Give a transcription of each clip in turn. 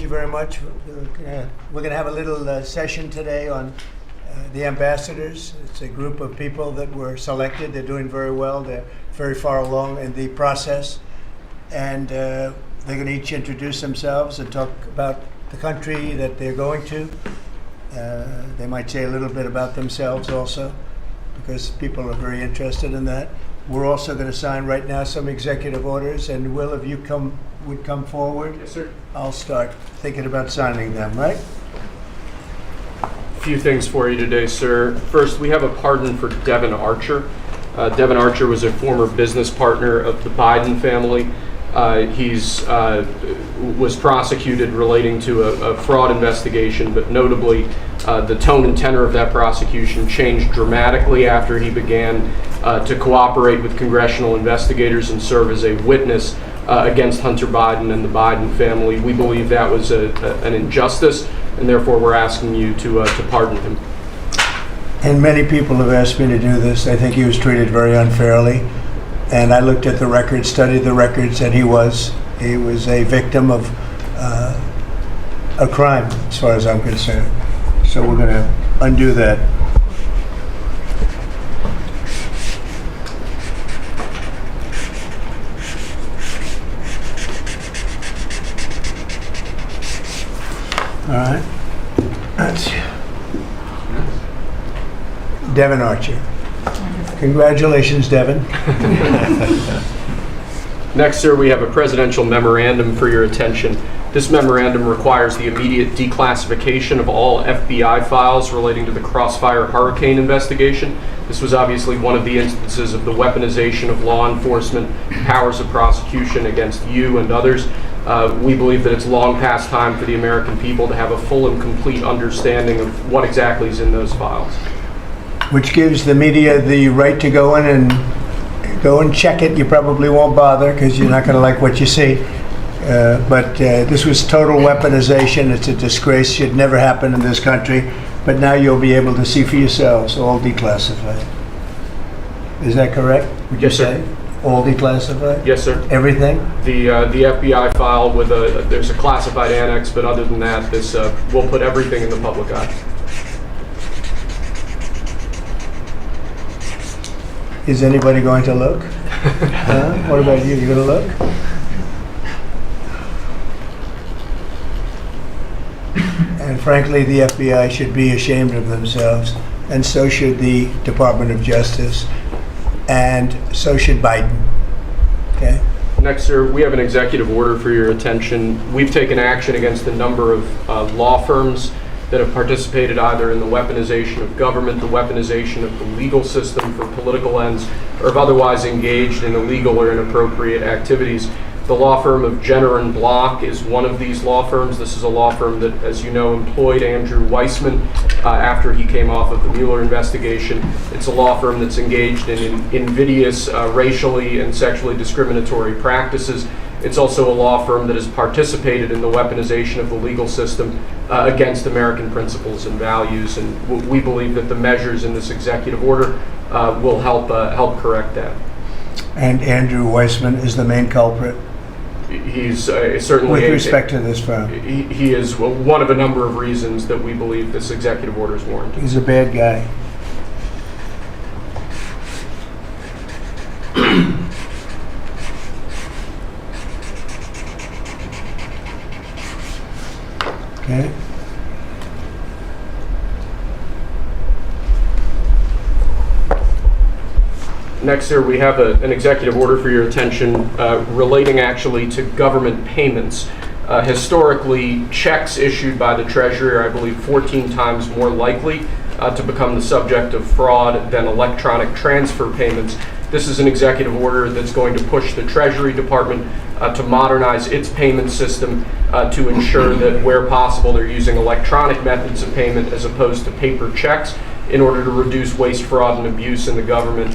you very much. We're going to have a little session today on the ambassadors. It's a group of people that were selected. They're doing very well. They're very far along in the process. And they're going to each introduce themselves and talk about the country that they're going to. They might say a little bit about themselves also, because people are very interested in that. We're also going to sign right now some executive orders, and Will, if you would come forward. Yes, sir. I'll start thinking about signing them, right? A few things for you today, sir. First, we have a pardon for Devin Archer. Devin Archer was a former business partner of the Biden family. He's was prosecuted relating to a fraud investigation, but notably the tone and tenor of that prosecution changed dramatically after he began to cooperate with congressional investigators and serve as a witness against Hunter Biden and the Biden family. We believe that was an injustice, and therefore we're asking you to pardon him. And many people have asked me to do this. I think he was treated very unfairly. And I looked at the records, studied the records, and he was a victim of a crime, as far as I'm concerned. So we're going to undo that. All right. That's Devin Archer. Congratulations, Devin. Next, sir, we have a presidential memorandum for your attention. This memorandum requires the immediate declassification of all FBI files relating to the Crossfire Hurricane investigation. This was obviously one of the instances of the weaponization of law enforcement powers of prosecution against you and others. We believe that it's long past time for the American people to have a full and complete understanding of what exactly is in those files. Which gives the media the right to go in and check it. You probably won't bother because you're not going to like what you see. But this was total weaponization. It's a disgrace. Should never happen in this country. But now you'll be able to see for yourselves, all declassified. Is that correct? Would you Yes, sir. say? All declassified? Yes, sir. Everything? The FBI file with there's a classified annex, but other than that, this will put everything in the public eye. Is anybody going to look? What about you? You going to look? And frankly, the FBI should be ashamed of themselves, and so should the Department of Justice, and so should Biden. Okay? Next, sir, we have an executive order for your attention. We've taken action against a number of law firms that have participated either in the weaponization of government, the weaponization of the legal system for political ends, or have otherwise engaged in illegal or inappropriate activities. The law firm of Jenner and Block is one of these law firms. This is a law firm that, as you know, employed Andrew Weissman after he came off of the Mueller investigation. It's a law firm that's engaged in invidious racially and sexually discriminatory practices. It's also a law firm that has participated in the weaponization of the legal system against American principles and values, and we believe that the measures in this executive order will help correct that. And Andrew Weissman is the main culprit? He's certainly... With respect to this firm? He is one of a number of reasons that we believe this executive order is warranted. He's a bad guy. Okay. Next, sir, we have an executive order for your attention relating actually to government payments. Historically, checks issued by the Treasury are, I believe, 14 times more likely to become the subject of fraud than electronic transfer payments. This is an executive order that's going to push the Treasury Department to modernize its payment system to ensure that where possible they're using electronic methods of payment as opposed to paper checks in order to reduce waste, fraud, and abuse in the government,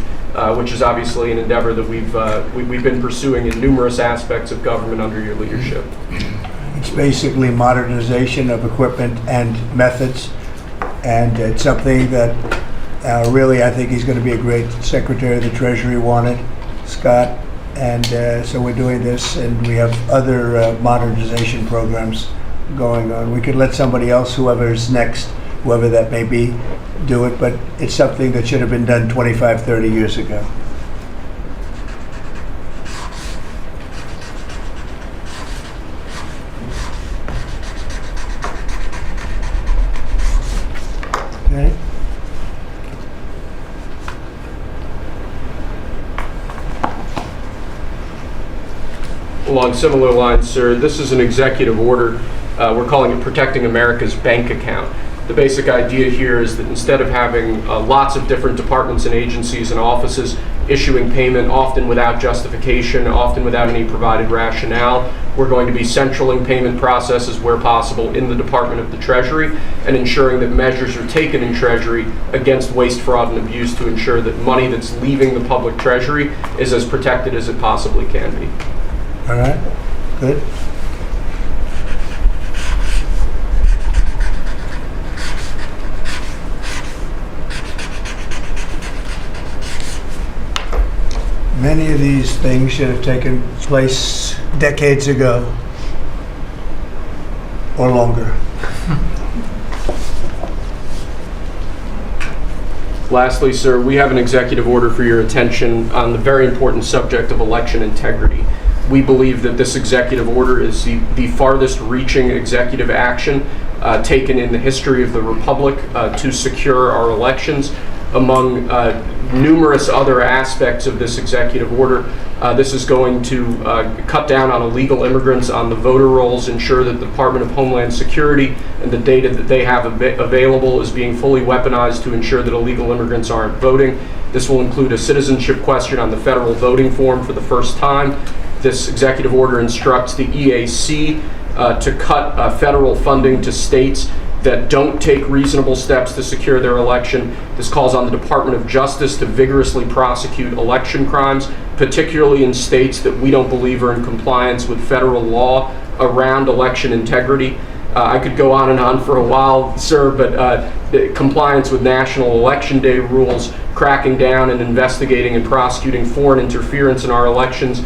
which is obviously an endeavor that we've been pursuing in numerous aspects of government under your leadership. It's basically modernization of equipment and methods, and it's something that really I think he's going to be a great Secretary of the Treasury wanted, Scott, and so we're doing this, and we have other modernization programs going on. We could let somebody else, whoever's next, whoever that may be, do it, but it's something that should have been done 25, 30 years ago. Okay. Along similar lines, sir, this is an executive order. We're calling it Protecting America's Bank Account. The basic idea here is that instead of having lots of different departments and agencies and offices issuing payment, often without justification, often without any provided rationale, we're going to be centraling payment processes where possible in the Department of the Treasury and ensuring that measures are taken in Treasury against waste, fraud, and abuse to ensure that money that's leaving the public Treasury is as protected as it possibly can be. All right, good. Many of these things should have taken place decades ago or longer. Lastly, sir, we have an executive order for your attention on the very important subject of election integrity. We believe that this executive order is the farthest reaching executive action taken in the history of the Republic to secure our elections. Among numerous other aspects of this executive order, this is going to cut down on illegal immigrants on the voter rolls, ensure that the Department of Homeland Security and the data that they have available is being fully weaponized to ensure that illegal immigrants aren't voting. This will include a citizenship question on the federal voting form for the first time. This executive order instructs the EAC to cut federal funding to states that don't take reasonable steps to secure their election. This calls on the Department of Justice to vigorously prosecute election crimes, particularly in states that we don't believe are in compliance with federal law around election integrity. I could go on and on for a while, sir, but the compliance with National Election Day rules, cracking down and investigating and prosecuting foreign interference in our elections,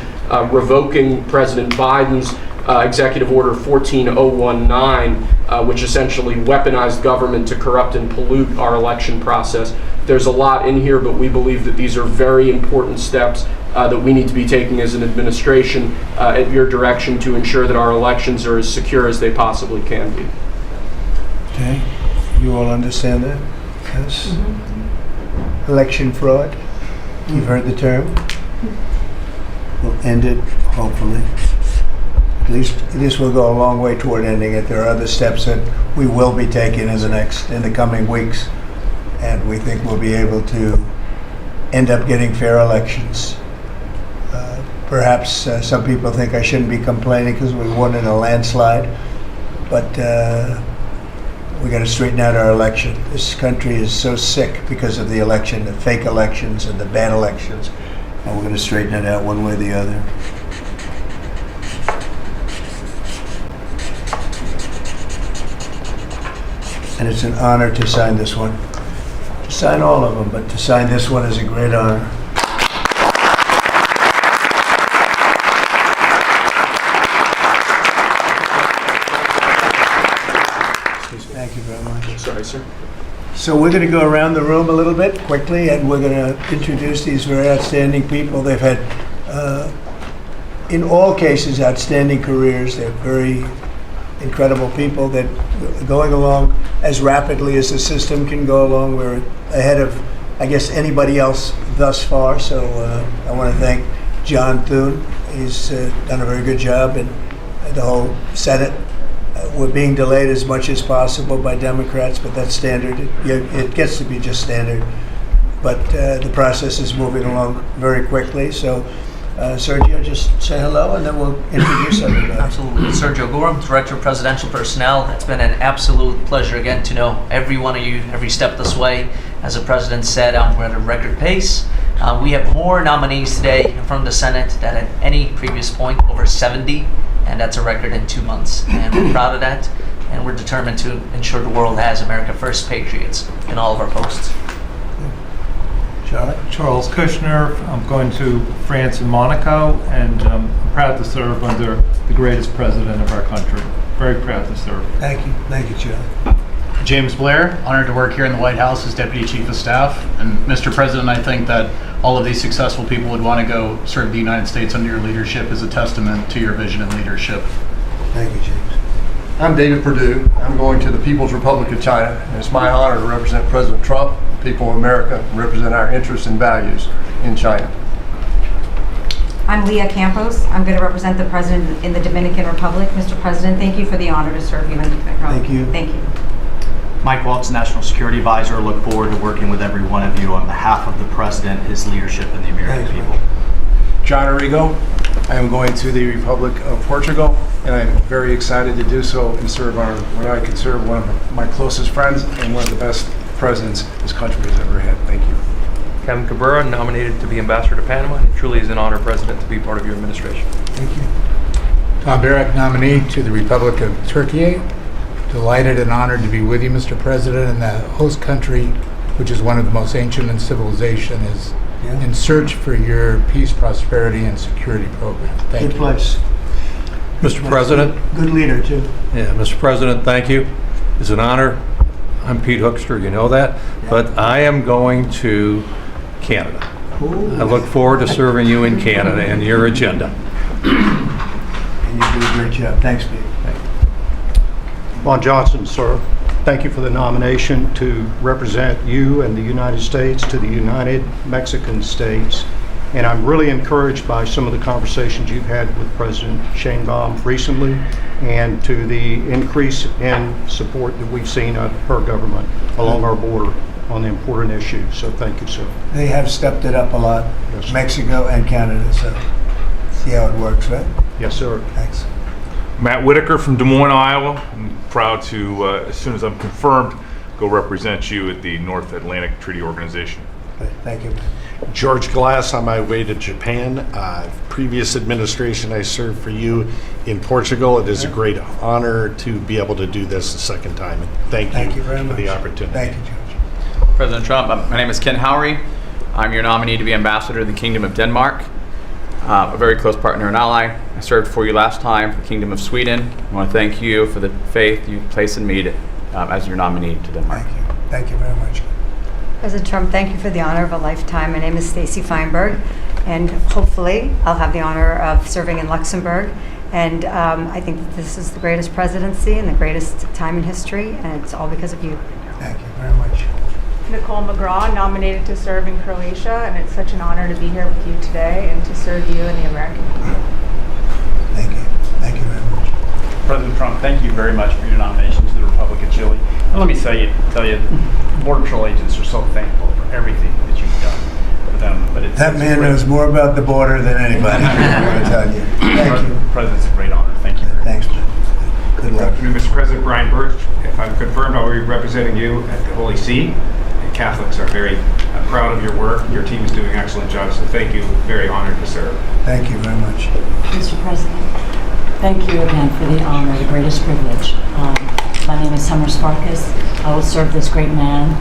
revoking President Biden's Executive Order 14019, which essentially weaponized government to corrupt and pollute our election process. There's a lot in here, but we believe that these are very important steps that we need to be taking as an administration at your direction to ensure that our elections are as secure as they possibly can be. Okay, you all understand that? Yes. Mm-hmm. Election fraud, you've heard the term. We'll end it, hopefully. At least this will go a long way toward ending it. There are other steps that we will be taking in the coming weeks, and we think we'll be able to end up getting fair elections. Perhaps some people think I shouldn't be complaining because we won in a landslide, but we got to straighten out our election. This country is so sick because of the election, the fake elections and the bad elections, and we're going to straighten it out one way or the other. And it's an honor to sign this one. To sign all of them, but to sign this one is a great honor. Thank you very much. Sorry, sir. So we're going to go around the room a little bit quickly, and we're going to introduce these very outstanding people. They've had, in all cases, outstanding careers. They're very incredible people that are going along as rapidly as the system can go along. We're ahead of, I guess, anybody else thus far. So I want to thank John Thune. He's done a very good job, and the whole Senate. We're being delayed as much as possible by Democrats, but that's standard. It gets to be just standard. But the process is moving along very quickly. So Sergio, just say hello, and then we'll introduce everybody. Absolutely. Sergio Gorham, Director of Presidential Personnel. It's been an absolute pleasure again to know every one of you every step this way. As the President said, we're at a record pace. We have more nominees today from the Senate than at any previous point, over 70, and that's a record in 2 months. And we're proud of that, and we're determined to ensure the world has America First patriots in all of our posts. Charlie? Charles Kushner. I'm going to France and Monaco, and I'm proud to serve under the greatest president of our country. Very proud to serve. Thank you. Thank you, Charlie. James Blair, honored to work here in the White House as Deputy Chief of Staff. And Mr. President, I think that all of these successful people would want to go serve the United States under your leadership as a testament to your vision and leadership. Thank you, James. I'm David Perdue. I'm going to the People's Republic of China, and it's my honor to represent President Trump, the people of America, and represent our interests and values in China. I'm Leah Campos. I'm going to represent the President in the Dominican Republic. Mr. President, thank you for the honor to serve you in the Dominican Republic. Thank you. Thank you. Mike Waltz, National Security Advisor. Look forward to working with every one of you on behalf of the President, his leadership, and the American Thanks, people. John Arrigo. I am going to the Republic of Portugal, and I'm very excited to do so and serve what I consider one of my closest friends and one of the best presidents this country has ever had. Thank you. Kevin Cabrera, nominated to be ambassador to Panama. It truly is an honor, President, to be part of your administration. Thank you. Tom Barrack, nominee to the Republic of Turkey. Delighted and honored to be with you, Mr. President, and the host country, which is one of the most ancient in civilization, is in search for your peace, prosperity, and security program. Thank you. Good place. Mr. President. Good leader, too. Yeah, Mr. President, thank you. It's an honor. I'm Pete Hoekstra, you know that. But I am going to Canada. Ooh. I look forward to serving you in Canada and your agenda. And you do a great job. Thanks, Pete. Lon Johnson, sir, thank you for the nomination to represent you and the United States to the United Mexican States. And I'm really encouraged by some of the conversations you've had with President Sheinbaum recently and to the increase in support that we've seen of her government along our border on the important issues. So thank you, sir. They have stepped it up a lot, Yes, sir. Mexico and Canada, so see how it works, right? Yes, sir. Thanks. Matt Whitaker from Des Moines, Iowa. I'm proud to, as soon as I'm confirmed, go represent you at the North Atlantic Treaty Organization. Thank you. George Glass, on my way to Japan. Previous administration, I served for you in Portugal. It is a great honor to be able to do this a second time. And thank you very for much. the opportunity. Thank you, George. President Trump, my name is Ken Howry. I'm your nominee to be ambassador to the Kingdom of Denmark, a very close partner and ally. I served for you last time for the Kingdom of Sweden. I want to thank you for the faith you place in me as your nominee to Denmark. Thank you. Thank you very much. President Trump, thank you for the honor of a lifetime. My name is Stacy Feinberg, and hopefully I'll have the honor of serving in Luxembourg. And I think that this is the greatest presidency and the greatest time in history, and it's all because of you. Thank you very much. Nicole McGraw, nominated to serve in Croatia, and it's such an honor to be here with you today and to serve you and the American people. Thank you. Thank you very much. President Trump, thank you very much for your nomination to the Republic of Chile. And let me tell you, Border Patrol agents are so thankful for everything that you've done for them. But That man knows more about the border than anybody. I'm going to tell you. Thank you. President's a great honor. Thank you. Thanks, man. Good luck. Mr. President, Brian Birch. If I'm confirmed, I'll be representing you at the Holy See. And Catholics are very proud of your work. Your team is doing an excellent job, so thank you. Very honored to serve. Thank you very much. Mr. President, thank you again for the honor, the greatest privilege. My name is Summers Farkas. I will serve this great man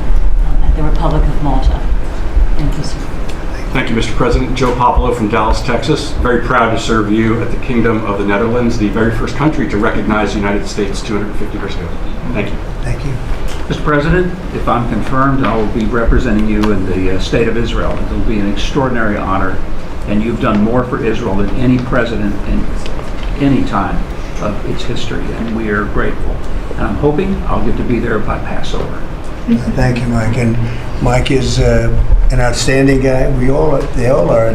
at the Republic of Malta. Thank you, sir. Thank you, Mr. President. Joe Popolo from Dallas, Texas. Very proud to serve you at the Kingdom of the Netherlands, the very first country to recognize the United States 250 years ago. Thank you. Thank you. Mr. President, if I'm confirmed, I will be representing you in the state of Israel. It will be an extraordinary honor, and you've done more for Israel than any president in any time of its history, and we are grateful. And I'm hoping I'll get to be there by Passover. Thank you, Mike. And Mike is an outstanding guy. They all are.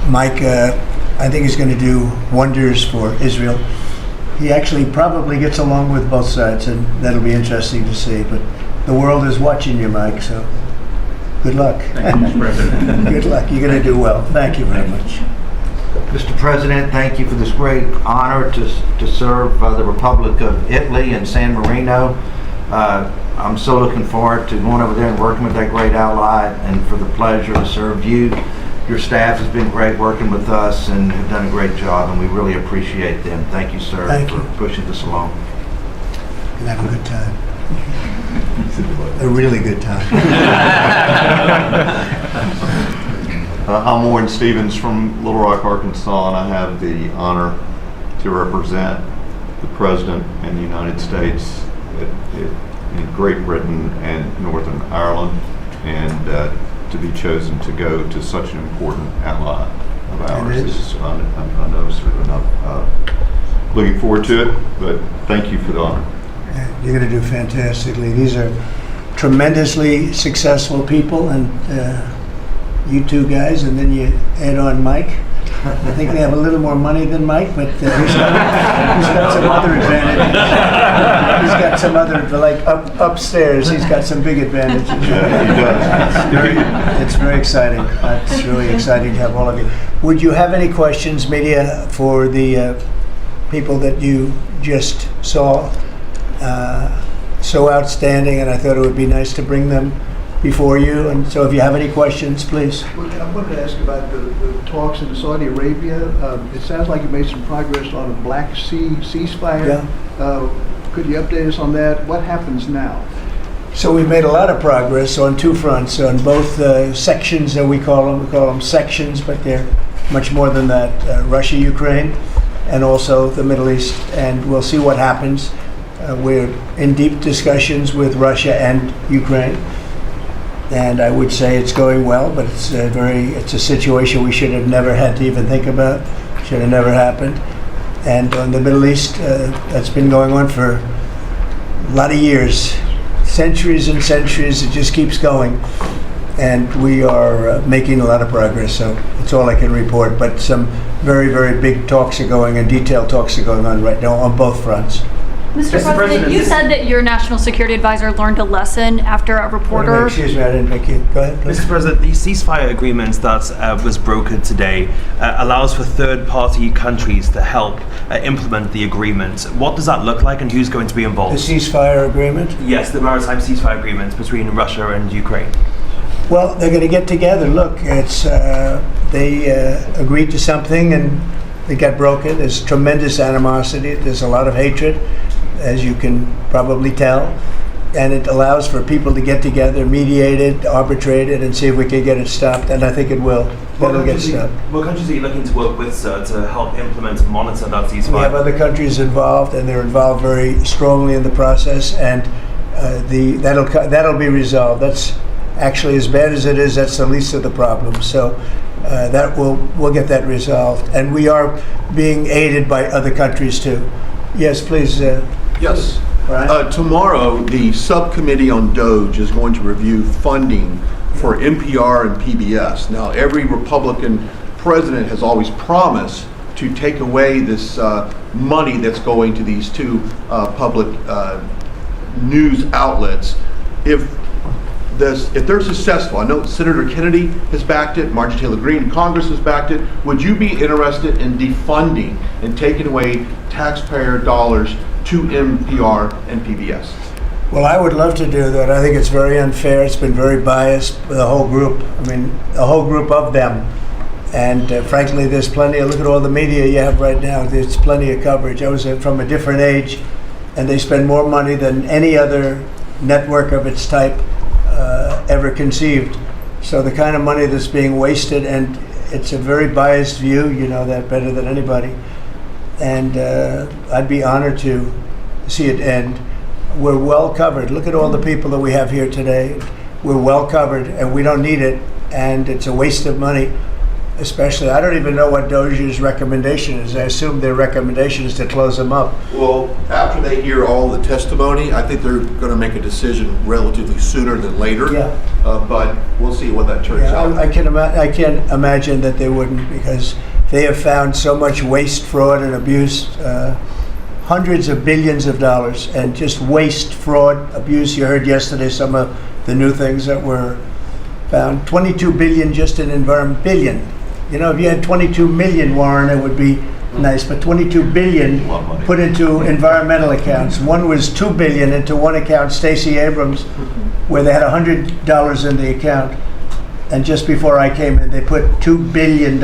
Mike, I think is going to do wonders for Israel. He actually probably gets along with both sides, and that'll be interesting to see. But the world is watching you, Mike, so good luck. Thank you, Mr. President. Good luck. You're going to do well. Thank you very much. Mr. President, thank you for this great honor to serve the Republic of Italy and San Marino. I'm so looking forward to going over there and working with that great ally, and for the pleasure to serve you. Your staff has been great working with us and have done a great job, and we really appreciate them. Thank you, sir, for pushing this along. You'll have a good time. A really good time. I'm Warren Stevens from Little Rock, Arkansas, and I have the honor to represent the President and the United States in Great Britain and Northern Ireland, and to be chosen to go to such an important ally of ours is, I know, certainly not looking forward to it, but thank you for the honor. You're going to do fantastically. These are tremendously successful people, and you two guys, and then you add on Mike. I think they have a little more money than Mike, but he's got some other advantages. He's got some other, like upstairs, he's got some big advantages. Yeah, he does. It's very exciting. It's really exciting to have all of you. Would you have any questions, media, for the people that you just saw? So outstanding, and I thought it would be nice to bring them before you. And so if you have any questions, please. Well, I wanted to ask about the talks in Saudi Arabia. It sounds like you made some progress on a Black Sea ceasefire. Yeah. Could you update us on that? What happens now? So we've made a lot of progress on two fronts, on both sections that we call them sections, but they're much more than that, Russia, Ukraine, and also the Middle East, and we'll see what happens. We're in deep discussions with Russia and Ukraine, and I would say it's going well, but it's a situation we should have never had to even think about, should have never happened. And on the Middle East, that's been going on for a lot of years, centuries and centuries. It just keeps going, and we are making a lot of progress. So that's all I can report. But some very, very big talks are going, and detailed talks are going on right now on both fronts. Mr. President, you said that your national security advisor learned a lesson after a reporter. Excuse me, I didn't make you. Go ahead, please. Mr. President, the ceasefire agreements that was brokered today allows for third-party countries to help implement the agreement. What does that look like, and who's going to be involved? The ceasefire agreement? Yes, the maritime ceasefire agreement between Russia and Ukraine. Well, they're going to get together. Look, it's they agreed to something and it got broken. There's tremendous animosity. There's a lot of hatred, as you can probably tell, and it allows for people to get together, mediate it, arbitrate it, and see if we can get it stopped, and I think it will. It'll get stopped. What countries are you looking to work with, sir, to help implement and monitor that ceasefire? We have other countries involved, and they're involved very strongly in the process, and that'll be resolved. That's actually, as bad as it is, that's the least of the problems. So that we'll get that resolved, and we are being aided by other countries too. Yes, please. Yes. Tomorrow, the subcommittee on DOGE is going to review funding for NPR and PBS. Now, every Republican president has always promised to take away this money that's going to these two public news outlets. If they're successful, I know Senator Kennedy has backed it, Marjorie Taylor Greene in Congress has backed it. Would you be interested in defunding and taking away taxpayer dollars to NPR and PBS? Well, I would love to do that. I think it's very unfair. It's been very biased with the whole group. I mean, a whole group of them. And frankly, there's plenty. Look at all the media you have right now. There's plenty of coverage. I was from a different age, and they spend more money than any other network of its type ever conceived. So the kind of money that's being wasted, and it's a very biased view, you know that better than anybody. And I'd be honored to see it end. We're well covered. Look at all the people that we have here today. We're well covered, and we don't need it, and it's a waste of money. Especially, I don't even know what DOJ's recommendation is. I assume their recommendation is to close them up. Well, after they hear all the testimony, I think they're going to make a decision relatively sooner than later. Yeah. But we'll see what that turns out. I can't imagine that they wouldn't, because they have found so much waste, fraud, and abuse, hundreds of billions of dollars, and just waste, fraud, abuse. You heard yesterday some of the new things that were found. 22 billion just in environment, billion. You know, if you had 22 million, Warren, it would be nice, but 22 billion put into environmental accounts. One was 2 billion into one account, Stacey Abrams, where they had $100 in the account. And just before I came in, they put $2 billion.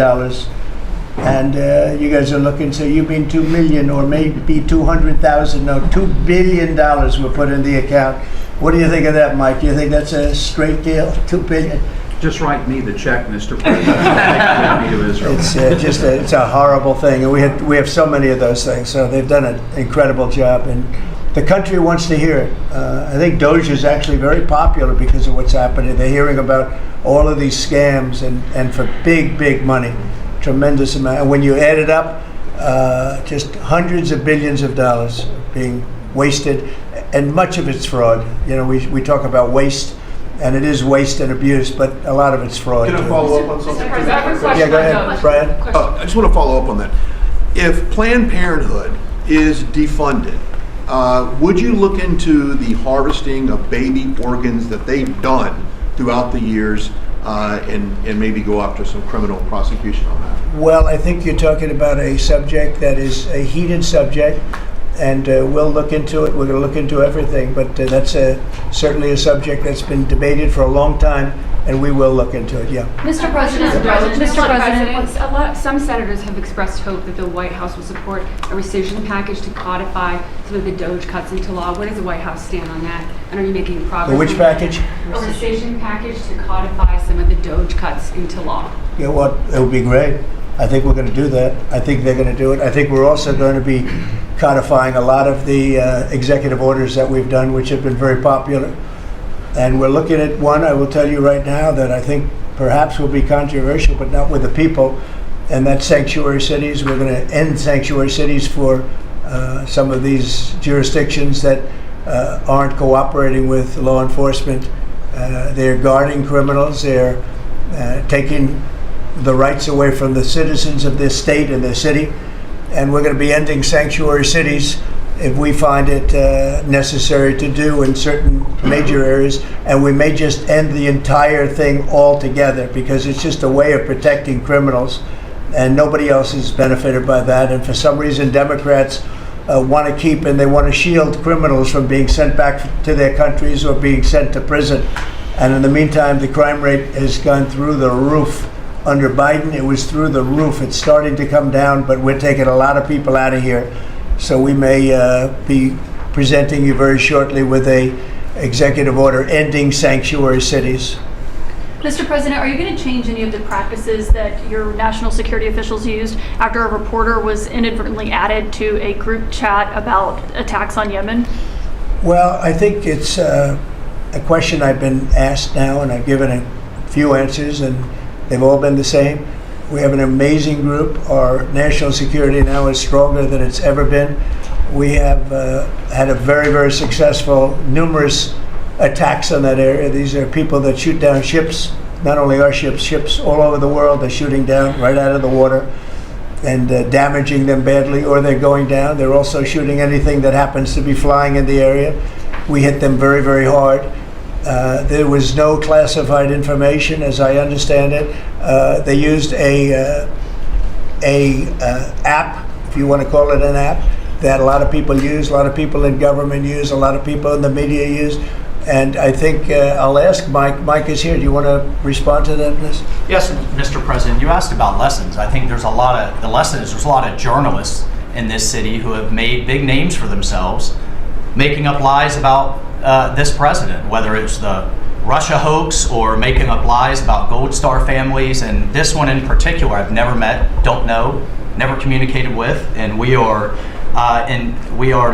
And you guys are looking, so you mean 2 million or maybe 200,000? No, $2 billion were put in the account. What do you think of that, Mike? Do you think that's a straight deal? 2 billion? Just write me the check, Mr. President. Take me to Israel. It's it's a horrible thing, and we have so many of those things. So they've done an incredible job, and the country wants to hear it. I think Doge is actually very popular because of what's happening. They're hearing about all of these scams and for big money, tremendous amount. And when you add it up, just hundreds of billions of dollars being wasted, and much of it's fraud. You know, we talk about waste, and it is waste and abuse, but a lot of it's fraud. Can I too. follow up on something? Yeah, go ahead, Brian. I just want to follow up on that. If Planned Parenthood is defunded, would you look into the harvesting of baby organs that they've done throughout the years and maybe go after some criminal prosecution on that? Well, I think you're talking about a subject that is a heated subject, and we'll look into it. We're going to look into everything, but that's certainly a subject that's been debated for a long time, and we will look into it, yeah. Mr. President, some senators have expressed hope that the White House will support a rescission package to codify some of the Doge cuts into law. Where does the White House stand on that? And are you making progress? Which package? A rescission package to codify some of the Doge cuts into law. Yeah, well, it would be great. I think we're going to do that. I think they're going to do it. I think we're also going to be codifying a lot of the executive orders that we've done, which have been very popular. And we're looking at one, I will tell you right now, that I think perhaps will be controversial, but not with the people, and that's sanctuary cities. We're going to end sanctuary cities for some of these jurisdictions that aren't cooperating with law enforcement. They're guarding criminals. They're taking the rights away from the citizens of this state and their city. And we're going to be ending sanctuary cities if we find it necessary to do in certain major areas, and we may just end the entire thing altogether because it's just a way of protecting criminals, and nobody else is benefited by that. And for some reason, Democrats want to keep and they want to shield criminals from being sent back to their countries or being sent to prison. And in the meantime, the crime rate has gone through the roof. Under Biden, it was through the roof. It's starting to come down, but we're taking a lot of people out of here. So we may be presenting you very shortly with a executive order ending sanctuary cities. Mr. President, are you going to change any of the practices that your national security officials used after a reporter was inadvertently added to a group chat about attacks on Yemen? Well, I think it's a question I've been asked now, and I've given a few answers, and they've all been the same. We have an amazing group. Our national security now is stronger than it's ever been. We have had a very successful, numerous attacks on that area. These are people that shoot down ships, not only our ships, ships all over the world. They're shooting down right out of the water and damaging them badly, or they're going down. They're also shooting anything that happens to be flying in the area. We hit them very hard. There was no classified information, as I understand it. They used a app, if you want to call it an app, that a lot of people use, a lot of people in government use, a lot of people in the media use. And I think I'll ask Mike. Mike is here. Do you want to respond to that, please? Yes, Mr. President. You asked about lessons. I think there's a lot of journalists in this city who have made big names for themselves, making up lies about this president, whether it's the Russia hoax or making up lies about Gold Star families. And this one in particular, I've never met, don't know, never communicated with, and we are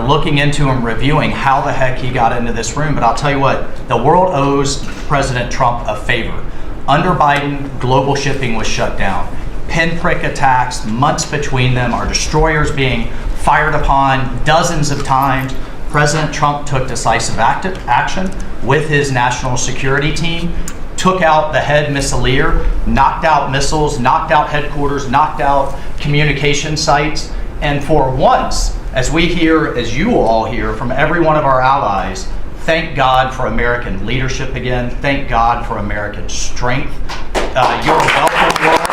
looking into and reviewing how the heck he got into this room. But I'll tell you what, the world owes President Trump a favor. Under Biden, global shipping was shut down. Pinprick attacks, months between them, our destroyers being fired upon dozens of times. President Trump took decisive action with his national security team, took out the head missileer, knocked out missiles, knocked out headquarters, knocked out communication sites. And for once, as we hear, as you all hear from every one of our allies, thank God for American leadership again. Thank God for American strength. You're welcome, world.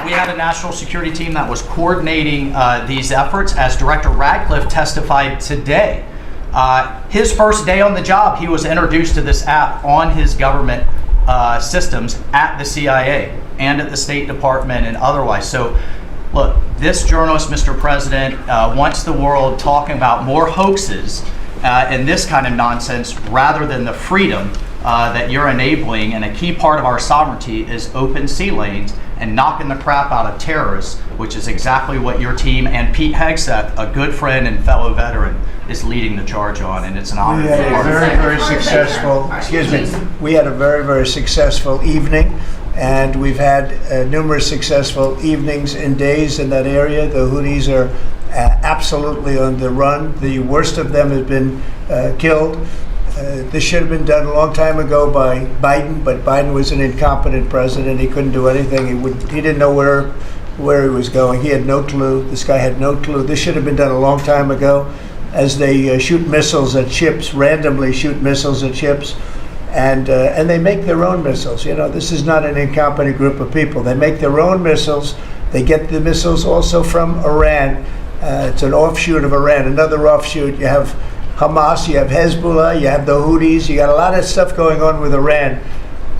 We had a national security team that was coordinating these efforts. As Director Radcliffe testified today, his first day on the job, he was introduced to this app on his government systems at the CIA and at the State Department and otherwise. So, look, this journalist, Mr. President, wants the world talking about more hoaxes in this kind of nonsense rather than the freedom that you're enabling. And a key part of our sovereignty is open sea lanes and knocking the crap out of terrorists, which is exactly what your team and Pete Hegseth, a good friend and fellow veteran, is leading the charge on. And it's an honor. We had a very, very successful, we had a very, very successful evening. And we've had numerous successful evenings and days in that area. The Houthis are absolutely on the run. The worst of them has been killed. This should have been done a long time ago by Biden, but Biden was an incompetent president. He couldn't do anything. He didn't know where he was going. He had no clue. This guy had no clue. This should have been done a long time ago. As they shoot missiles at ships, randomly shoot missiles at ships. And they make their own missiles. You know, this is not an incompetent group of people. They make their own missiles. They get the missiles also from Iran. It's an offshoot of Iran, another offshoot. You have Hamas, you have Hezbollah, you have the Houthis. You got a lot of stuff going on with Iran.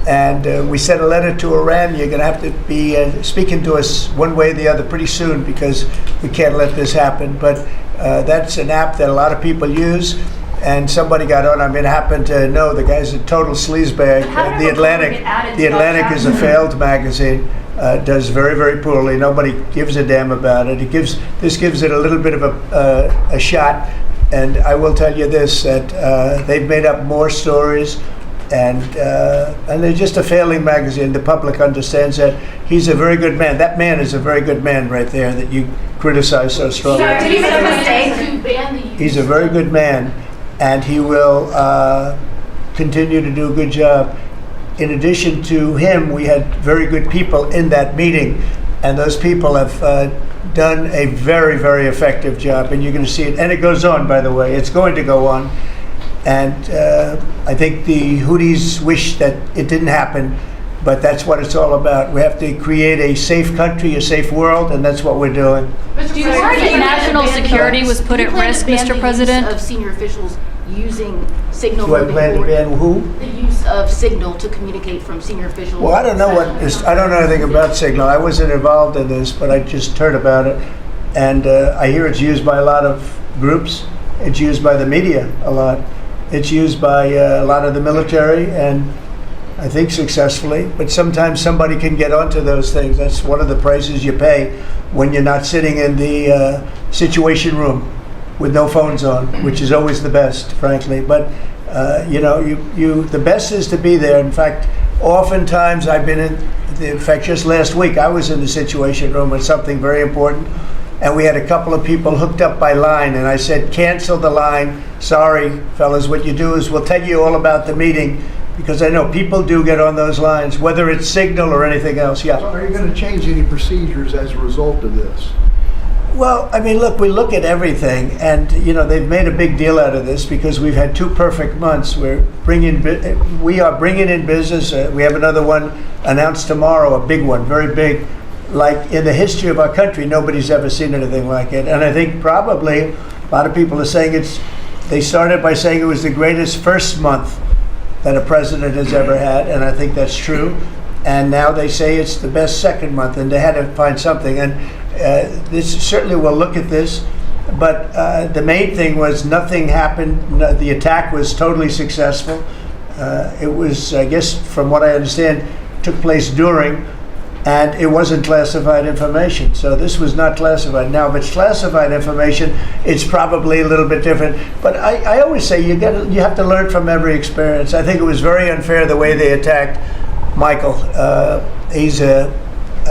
And we sent a letter to Iran. You're going to have to be speaking to us one way or the other pretty soon, because we can't let this happen. But that's an app that a lot of people use. And somebody got on. I mean, I happen to know the guy's a total sleazebag. The Atlantic is a failed magazine. Does very, very poorly. Nobody gives a damn about it. This gives it a little bit of a shot. And I will tell you this, that they've made up more stories, and they're just a failing magazine. The public understands that. He's a very good man. That man is a very good man right there that you criticize so strongly. Did he make a mistake to ban the use? He's a very good man, and he will continue to do a good job. In addition to him, we had very good people in that meeting, and those people have done a very, very effective job, and you're going to see it. And it goes on, by the way. It's going to go on. And I think the Houthis wish that it didn't happen, but that's what it's all about. We have to create a safe country, a safe world, and that's what we're doing. Do you worry that national security was put at risk, Mr. President? Of senior officials using Signal Do I plan to ban who? The use of Signal to communicate from senior officials. Well, I don't know I don't know anything about Signal. I wasn't involved in this, but I just heard about it. And I hear it's used by a lot of groups. It's used by the media a lot. It's used by a lot of the military, and I think successfully. But sometimes somebody can get onto those things. That's one of the prices you pay when you're not sitting in the Situation Room with no phones on, which is always the best, frankly. But the best is to be there. In fact, oftentimes I've been in fact, just last week I was in the Situation Room with something very important, and we had a couple of people hooked up by line, and I said, cancel the line. Sorry, fellas, what you do is we'll tell you all about the meeting, because I know people do get on those lines, whether it's Signal or anything else. Yeah. So are you going to change any procedures as a result of this? Well, I mean, look, we look at everything, and they've made a big deal out of this because we've had 2 perfect months. We are bringing in business. We have another one announced tomorrow, a big one, very big. Like in the history of our country, nobody's ever seen anything like it. And I think probably a lot of people are saying they started by saying it was the greatest first month that a president has ever had, and I think that's true. And now they say it's the best second month, and they had to find something. And this certainly will look at this, but the main thing was nothing happened. The attack was totally successful. It was, I guess, from what I understand, took place during, and it wasn't classified information. So this was not classified. Now, if it's classified information, it's probably a little bit different. But I always say you have to learn from every experience. I think it was very unfair the way they attacked Michael. He's a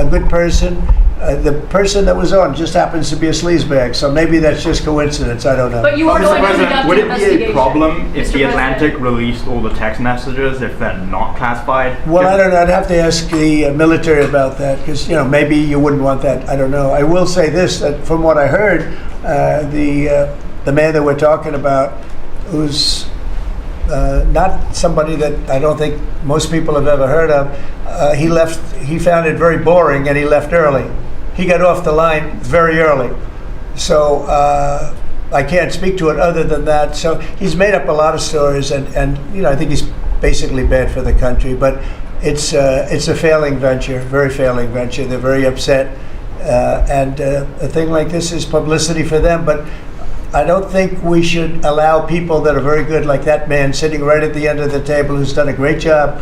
good person. The person that was on just happens to be a sleazebag, so maybe that's just coincidence. I don't know. But you are going to conduct would an it be a investigation. problem if Mr. the Atlantic President? released all the text messages if they're not classified? Well, I don't know. I'd have to ask the military about that, because maybe you wouldn't want that. I don't know. I will say this: that from what I heard, the man that we're talking about, who's not somebody that I don't think most people have ever heard of, he left. He found it very boring, and he left early. He got off the line very early. So I can't speak to it other than that. So he's made up a lot of stories, and I think he's basically bad for the country. But it's a failing venture, very failing venture. They're very upset, and a thing like this is publicity for them. But I don't think we should allow people that are very good, like that man sitting right at the end of the table who's done a great job,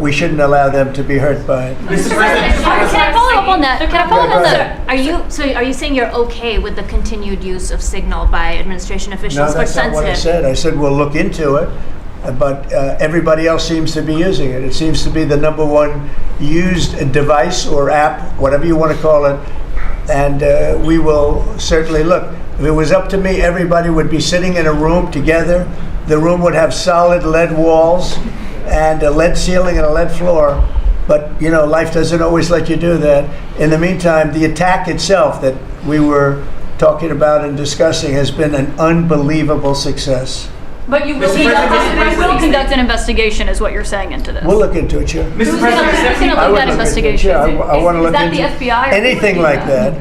we shouldn't allow them to be hurt by it. Mr. President, can I follow up on that? Can I follow up on that? Are you saying you're okay with the continued use of Signal by administration No, officials for that's not what I sensitive? said. I said we'll look into it, but everybody else seems to be using it. It seems to be the number one used device or app, whatever you want to call it, and we will certainly look. If it was up to me, everybody would be sitting in a room together. The room would have solid lead walls and a lead ceiling and a lead floor. But, you know, life doesn't always let you do that. In the meantime, the attack itself that we were talking about and discussing has been an unbelievable success. But you will conduct an investigation, is what you're saying into this. We'll look into it, sure. Who's going to lead that investigation? I want to look that into the FBI or anything who would do like that.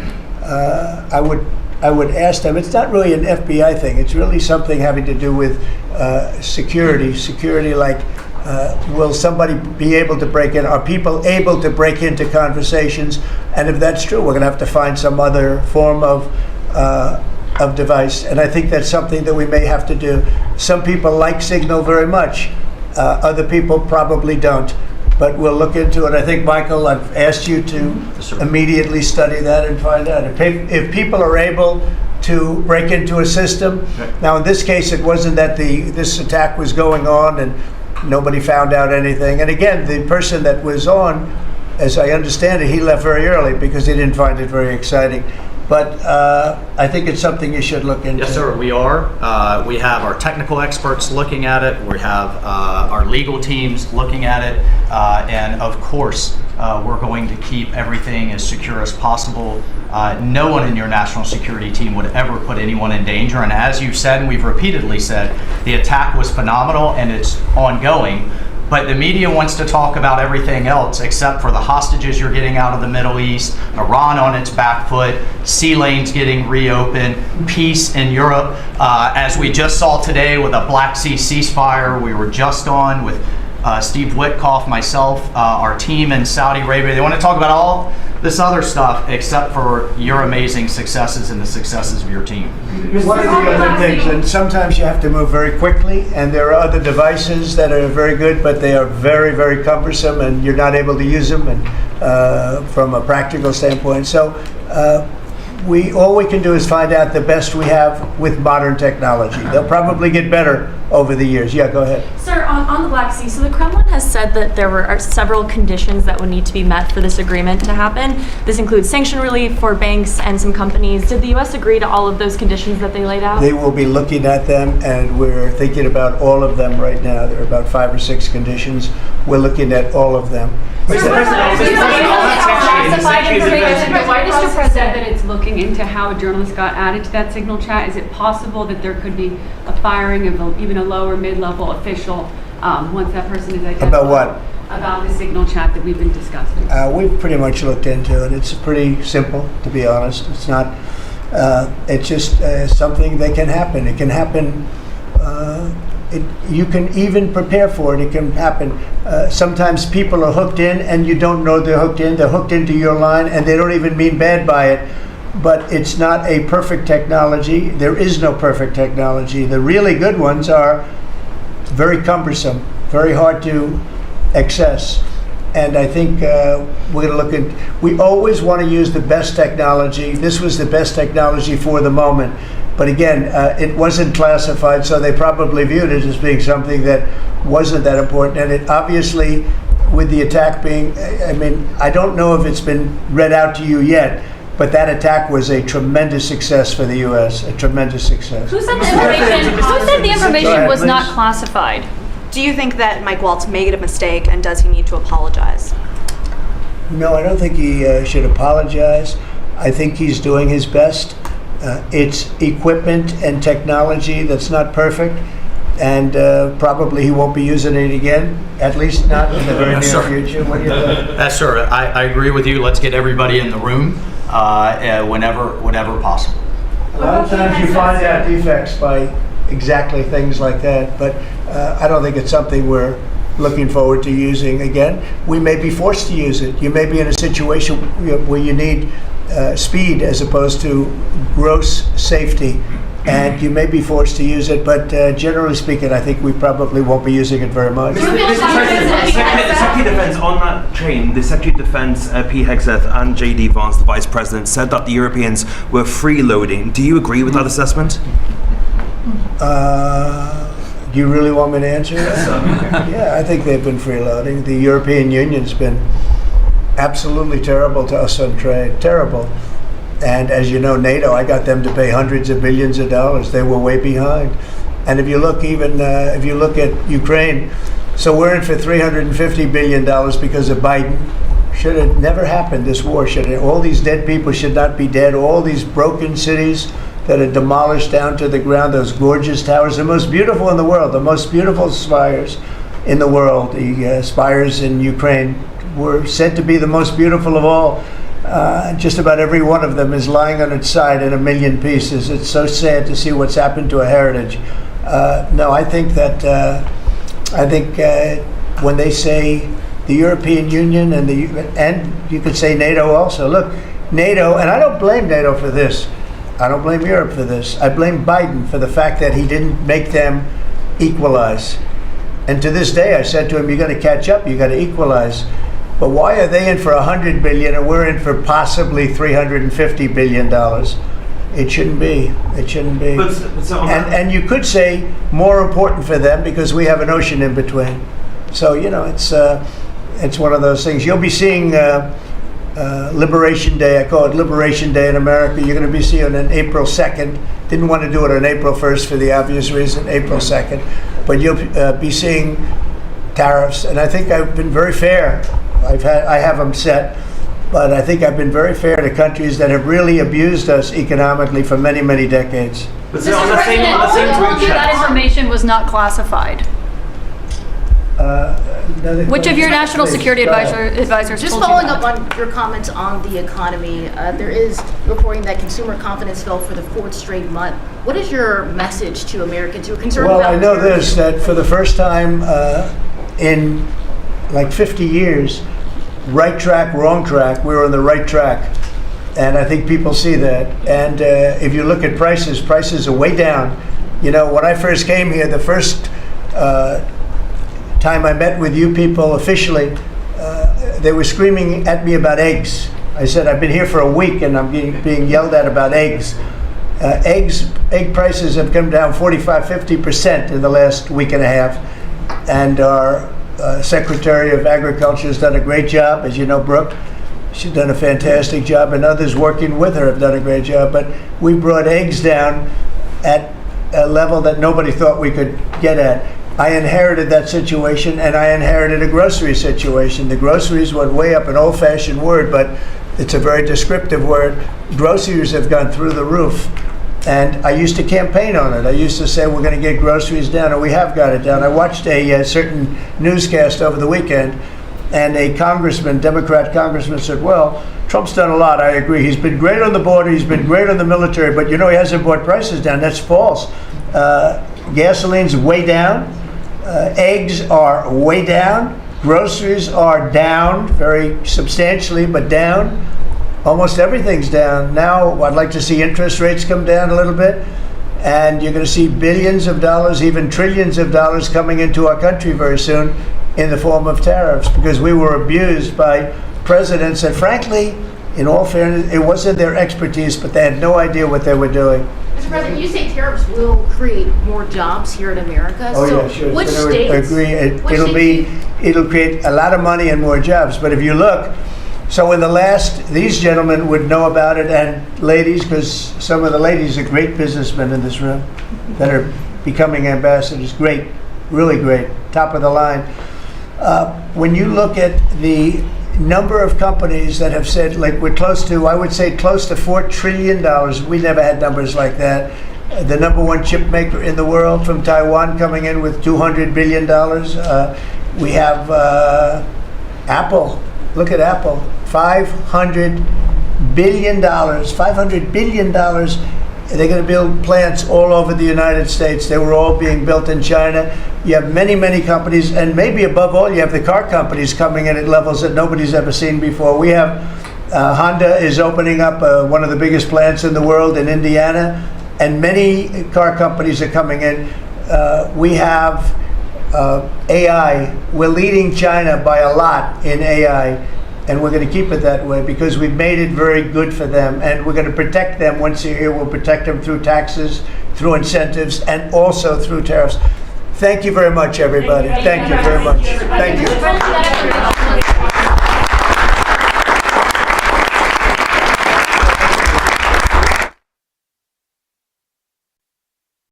I would ask them. It's not really an FBI thing. It's really something having to do with security. Security, like will somebody be able to break in? Are people able to break into conversations? And if that's true, we're going to have to find some other form of device. And I think that's something that we may have to do. Some people like Signal very much. Other people probably don't. But we'll look into it. I think, Michael, I've asked you to immediately study that and find out. If people are able to break into a system, now in this case it wasn't that this attack was going on and nobody found out anything. And again, the person that was on, as I understand it, he left very early because he didn't find it very exciting. But I think it's something you should look into. Yes, sir, we are. We have our technical experts looking at it. We have our legal teams looking at it. And of course, we're going to keep everything as secure as possible. No one in your national security team would ever put anyone in danger. And as you've said, and we've repeatedly said, the attack was phenomenal and it's ongoing. But the media wants to talk about everything else except for the hostages you're getting out of the Middle East, Iran on its back foot, sea lanes getting reopened, peace in Europe. As we just saw today with a Black Sea ceasefire, we were just on with Steve Witkoff, myself, our team in Saudi Arabia. They want to talk about all this other stuff except for your amazing successes and the successes of your team. One of the other things, and sometimes you have to move very quickly, and there are other devices that are very good, but they are very, very cumbersome, and you're not able to use them and from a practical standpoint. So all we can do is find out the best we have with modern technology. They'll probably get better over the years. Yeah, go ahead. Sir, on the Black Sea, so the Kremlin has said that there are several conditions that would need to be met for this agreement to happen. This includes sanction relief for banks and some companies. Did the U.S. agree to all of those conditions that they laid out? They will be looking at them, and we're thinking about all of them right now. There are about 5 or 6 conditions. We're looking at all of them. Mr. President, that it's looking into how a journalist got added to that Signal chat. Is it possible that there could be a firing of even a lower mid-level official once that person is identified? About what? About the Signal chat that we've been discussing. We've pretty much looked into it. It's pretty simple, to be honest. It's not. It's just something that can happen. It can happen. You can even prepare for it. It can happen. Sometimes people are hooked in and you don't know they're hooked in. They're hooked into your line and they don't even mean bad by it. But it's not a perfect technology. There is no perfect technology. The really good ones are very cumbersome, very hard to access. And I think we're going to look at, we always want to use the best technology. This was the best technology for the moment. But again, it wasn't classified, so they probably viewed it as being something that wasn't that important. And it obviously, with the attack being, I mean, I don't know if it's been read out to you yet, but that attack was a tremendous success for the U.S., a tremendous success. Who said the information was not classified? Do you think that Mike Waltz made a mistake, and does he need to apologize? No, I don't think he should apologize. I think he's doing his best. It's equipment and technology that's not perfect, and probably he won't be using it again, at least not in the very near future. What do you think? Yes, sir. I agree with you. Let's get everybody in the room whenever possible. A lot of times you find out defects by exactly things like that, but I don't think it's something we're looking forward to using again. We may be forced to use it. You may be in a situation where you need speed as opposed to gross safety. and you may be forced to use it, but generally speaking, I think we probably won't be using it very much. Mr. President, the Secretary of Defense, on that train, the Secretary of Defense, Pete Hegseth, and J.D. Vance, the Vice President, said that the Europeans were freeloading. Do you agree with that assessment? Do you really want me to answer that? Yeah, I think they've been freeloading. The European Union's been absolutely terrible to us on trade, terrible. And as you know, NATO, I got them to pay hundreds of billions of dollars. They were way behind. And if you look if you look at Ukraine, so we're in for $350 billion because of Biden. Should have never happened, this war. All these dead people should not be dead. All these broken cities that are demolished down to the ground, those gorgeous towers, the most beautiful in the world, the most beautiful spires in the world. The spires in Ukraine were said to be the most beautiful of all. Just about every one of them is lying on its side in a million pieces. It's so sad to see what's happened to a heritage. No, I think that when they say the European Union and you could say NATO also. Look, NATO, and I don't blame NATO for this. I don't blame Europe for this. I blame Biden for the fact that he didn't make them equalize. And to this day, I said to him, "You got to catch up. You got to equalize." But why are they in for $100 billion and we're in for possibly $350 billion? It shouldn't be. It shouldn't be. And you could say more important for them because we have an ocean in between. So it's one of those things. You'll be seeing Liberation Day. I call it Liberation Day in America. You're going to be seeing it on April 2nd. Didn't want to do it on April 1st for the obvious reason, April 2nd. But you'll be seeing tariffs, and I think I've been very fair. I have them set, but I think I've been very fair to countries that have really abused us economically for many, many decades. But Mr. President, who told you that information was not classified? Which of your national security advisors Just told you following that? up on your comments on the economy, there is reporting that consumer confidence fell for the fourth straight month. What is your message to Americans who are concerned about? Well, I know this, that for the first time in like 50 years, right track, wrong track, we're on the right track. And I think people see that. And if you look at prices are way down. You know, when I first came here, the first time I met with you people officially, they were screaming at me about eggs. I said, I've been here for a week and I'm being yelled at about eggs. Egg prices have come down 45-50% in the last week and a half. And our Secretary of Agriculture has done a great job, as you know, Brooke. She's done a fantastic job, and others working with her have done a great job. But we brought eggs down at a level that nobody thought we could get at. I inherited that situation, and I inherited a grocery situation. The groceries went way up, an old-fashioned word, but it's a very descriptive word. Groceries have gone through the roof. And I used to campaign on it. I used to say we're going to get groceries down, and we have got it down. I watched a certain newscast over the weekend, and a congressman, Democrat congressman, said, well, Trump's done a lot, I agree. He's been great on the border, he's been great on the military, but you know he hasn't brought prices down. That's false. Gasoline's way down. Eggs are way down. Groceries are down, very substantially, but down. Almost everything's down. Now, I'd like to see interest rates come down a little bit, and you're going to see billions of dollars, even trillions of dollars coming into our country very soon in the form of tariffs, because we were abused by presidents that, frankly, in all fairness, it wasn't their expertise, but they had no idea what they were doing. Mr. President, you say tariffs will create more jobs here in America. Oh, so yeah, sure. Which I states? Agree. It'll create a lot of money and more jobs. But if you look, so in the last, these gentlemen would know about it, and ladies, because some of the ladies are great businessmen in this room that are becoming ambassadors. Great, really great, top of the line. When you look at the number of companies that have said, like we're close to, I would say close to $4 trillion. We never had numbers like that. The number one chip maker in the world from Taiwan coming in with $200 billion. We have Apple. Look at Apple, $500 billion. $500 billion. They're going to build plants all over the United States. They were all being built in China. You have many, many companies, and maybe above all, you have the car companies coming in at levels that nobody's ever seen before. We have Honda is opening up one of the biggest plants in the world in Indiana. and many car companies are coming in. We have AI. We're leading China by a lot in AI, and we're going to keep it that way because we've made it very good for them, and we're going to protect them. Once they're here, we'll protect them through taxes, through incentives, and also through tariffs. Thank you very much, everybody. Thank you very much. Thank you.